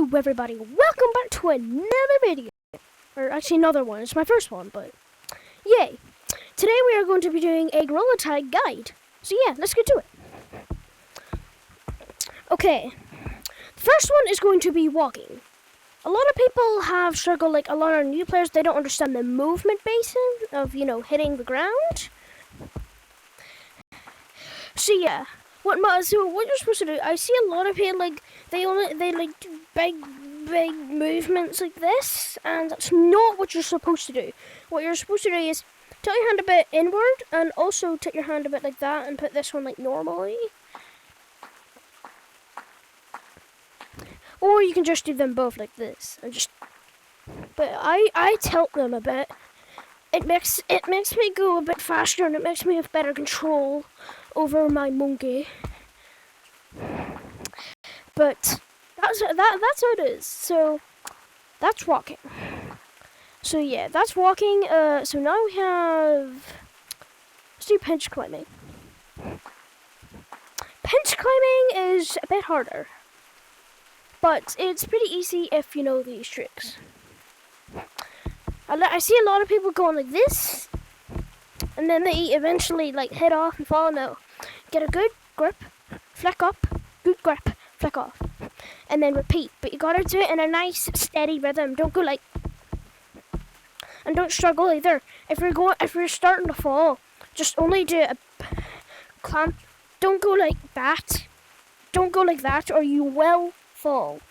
Hello everybody, welcome back to another video. Or actually another one, it's my first one, but yay. Today we are going to be doing a gorilla tag guide. So yeah, let's get to it. Okay, the first one is going to be walking. A lot of people have struggled, like a lot of new players, they don't understand the movement basin of, hitting the ground. So yeah. What you're supposed to do? I see a lot of people they do big movements like this, and that's not what you're supposed to do. What you're supposed to do is tilt your hand a bit inward, and also tilt your hand a bit like that, and put this one like normally. Or you can just do them both like this, and just. But I tilt them a bit. It makes me go a bit faster, and it makes me have better control over my monkey. But that's how it is. So that's walking. So yeah, that's walking. So now we have, let's do pinch climbing. Pinch climbing is a bit harder, but it's pretty easy if you know these tricks. I see a lot of people going like this, and then they eventually head off and fall. No, get a good grip, flick up, good grip, flick off, and then repeat. But you gotta do it in a nice steady rhythm. Don't go and don't struggle either. If you're starting to fall, just only do a clamp. Don't go like that. Don't go like that, or you will fall.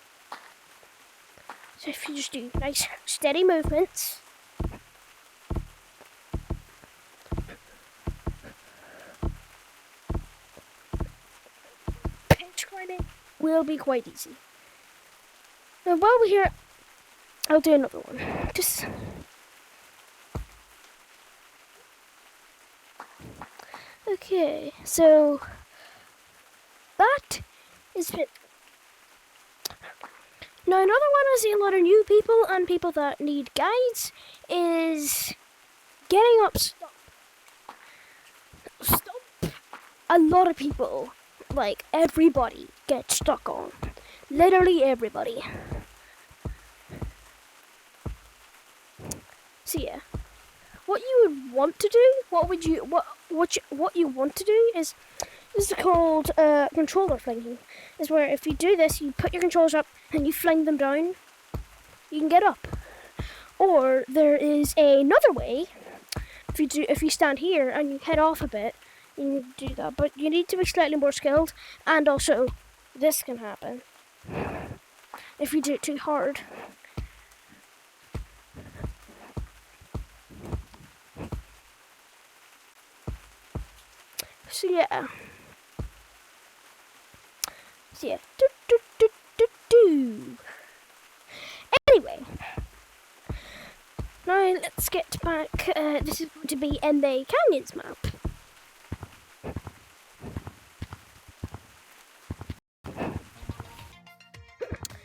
So if you just do nice steady movements. Will be quite easy. Now while we're here, I'll do another one. Just okay. So that is it. Now another one I see a lot of new people and people that need guides is getting up stop. Stop. A lot of people. Everybody gets stuck on. Literally everybody. So yeah. What you would want to do, what you want to do is, this is called controller flinging. Is where if you do this, you put your controllers up and you fling them down, you can get up. Or there is another way, if you stand here and you head off a bit, you can do that, but you need to be slightly more skilled, and also this can happen if you do it too hard. So yeah. Anyway, now let's get back. This is going to be in the Canyons map.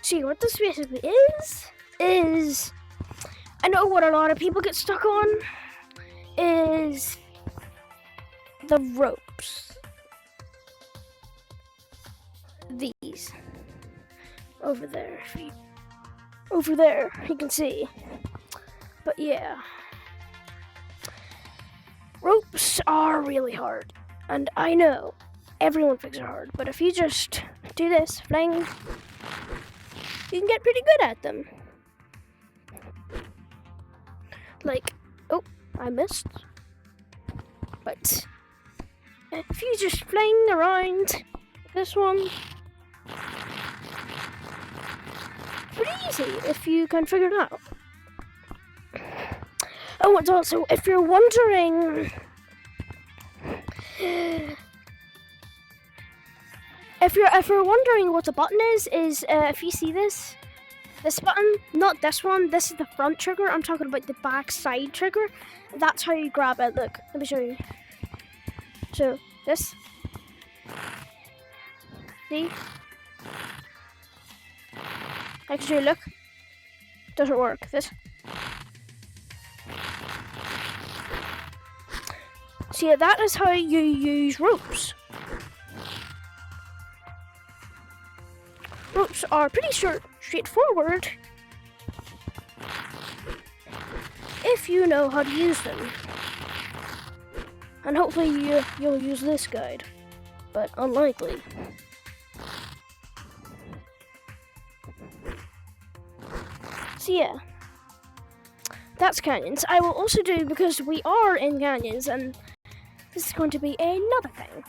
See, what this basically is I know what a lot of people get stuck on is the ropes. These over there, you can see. But yeah, ropes are really hard, and I know everyone thinks they're hard, but if you just do this, fling, you can get pretty good at them. Oh, I missed. But if you just fling around this one, pretty easy if you can figure it out. Oh, and also, if you're wondering, If you're wondering what the button is if you see this button, not this one, this is the front trigger, I'm talking about the back side trigger. That's how you grab it. Look, let me show you. So, this. See? I can show you, look. Doesn't work. This. See, that is how you use ropes. Ropes are pretty short straightforward if you know how to use them. And hopefully you'll use this guide, but unlikely. So yeah, that's canyons. I will also do, because we are in canyons, and this is going to be another thing.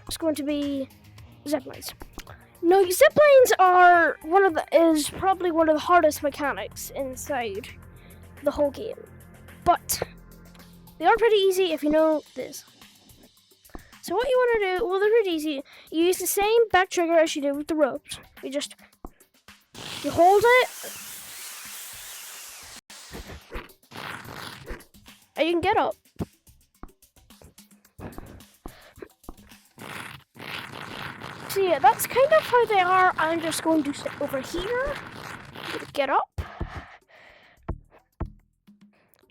It's going to be ziplines. No, ziplines are is probably one of the hardest mechanics inside the whole game, but they are pretty easy if you know this. So what you want to do, well, they're pretty easy. You use the same back trigger as you did with the ropes. You hold it, and you can get up. So yeah, that's kind of how they are. I'm just going to sit over here. I'm gonna get up.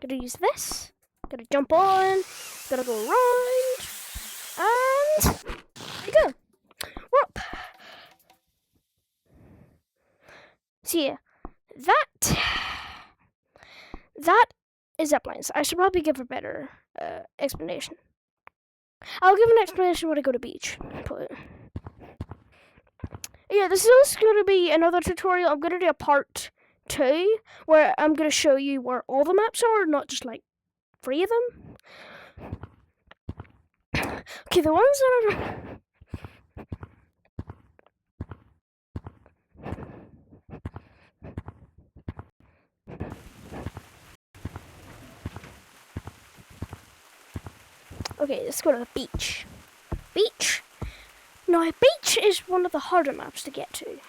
Gonna use this. Gonna jump on. Gonna go around. And there you go. We're up. So yeah, that is ziplines. I should probably give a better explanation. I'll give an explanation when I go to beach. But yeah, this is going to be another tutorial. I'm going to do a part 2 where I'm going to show you where all the maps are, not just like 3 of them. Okay, the ones that are... Okay, let's go to the beach. Beach. Now, beach is one of the harder maps to get to,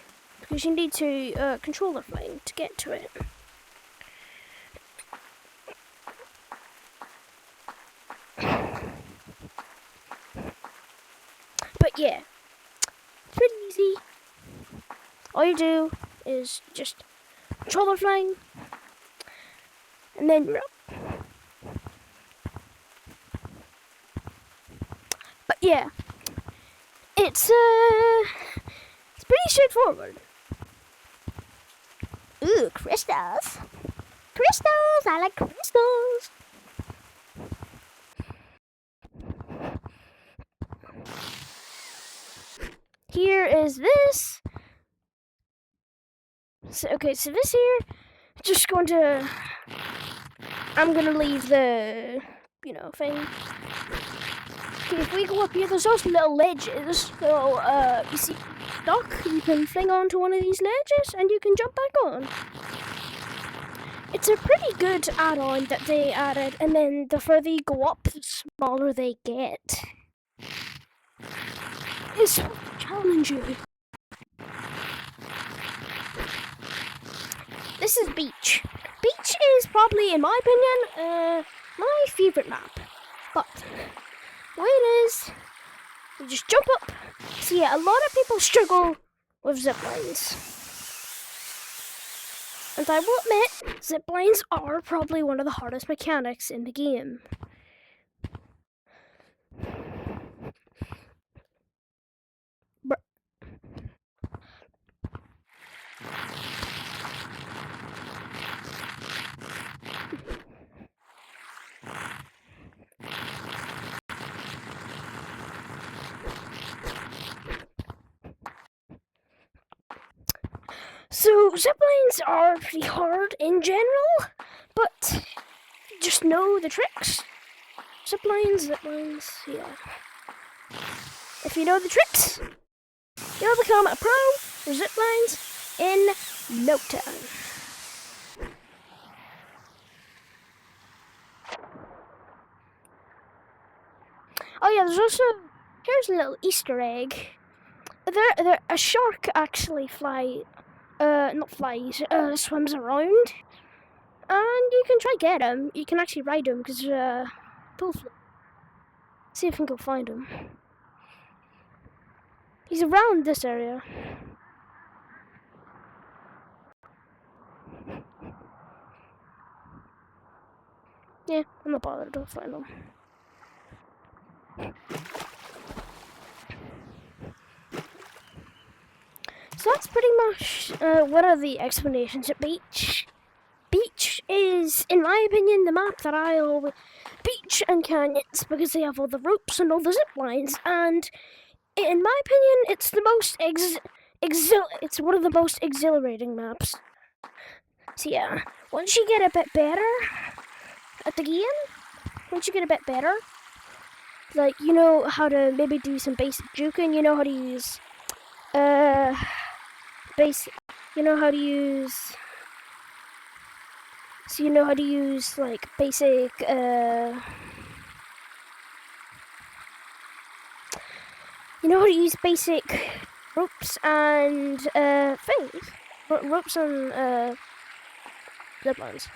because you need to controller flying to get to it. But yeah, it's pretty easy. All you do is just controller flying, and then you're up. But yeah, it's pretty straightforward. Ooh, crystals! Crystals! I like crystals! Here is this. So this here, just going to... I'm gonna leave the, thing. Okay, if we go up here, there's also little ledges. So, you see, duck, you can fling onto one of these ledges and you can jump back on. It's a pretty good add-on that they added, and then the further you go up, the smaller they get. It's challenging. This is beach. Beach is probably, in my opinion, my favourite map. But the way it is, you just jump up. So yeah, a lot of people struggle with ziplines. And I will admit, ziplines are probably one of the hardest mechanics in the game. So, ziplines are pretty hard in general, but just know the tricks. Ziplines, yeah. If you know the tricks, you'll become a pro for ziplines in no time. Oh yeah, there's also, here's a little Easter egg. A shark actually swims around, and you can try get him. You can actually ride him, because see if we can go find him. He's around this area. Yeah, I'm not bothered to find him. that's pretty much one of the explanations at Beach. Beach is, in my opinion, the map that I always... Beach and Canyons, because they have all the ropes and all the zip lines, and in my opinion, it's the most it's one of the most exhilarating maps. So yeah, once you get a bit better at the game, like you know how to maybe do some basic juking, you know how to use basic, you know how to use, so you know how to use like basic you know how to use basic ropes and things, ropes and zip lines.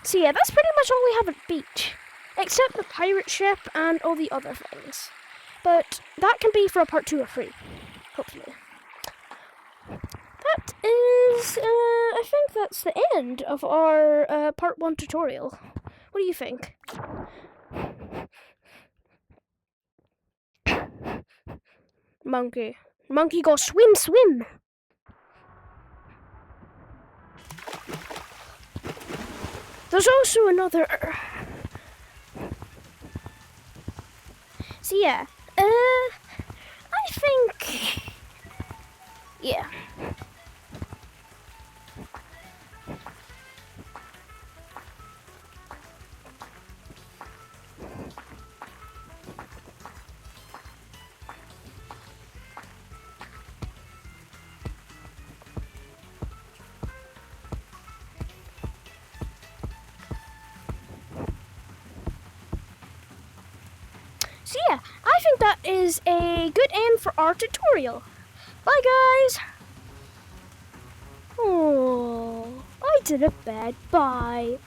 So yeah, that's pretty much all we have at Beach, except the pirate ship and all the other things. But that can be for a part 2 or 3, hopefully. That is, I think that's the end of our part 1 tutorial. What do you think? Monkey. Monkey go swim, swim! There's also another... So yeah, I think... Yeah. So yeah, I think that is a good end for our tutorial. Bye guys! Oh, I did it bad. Bye.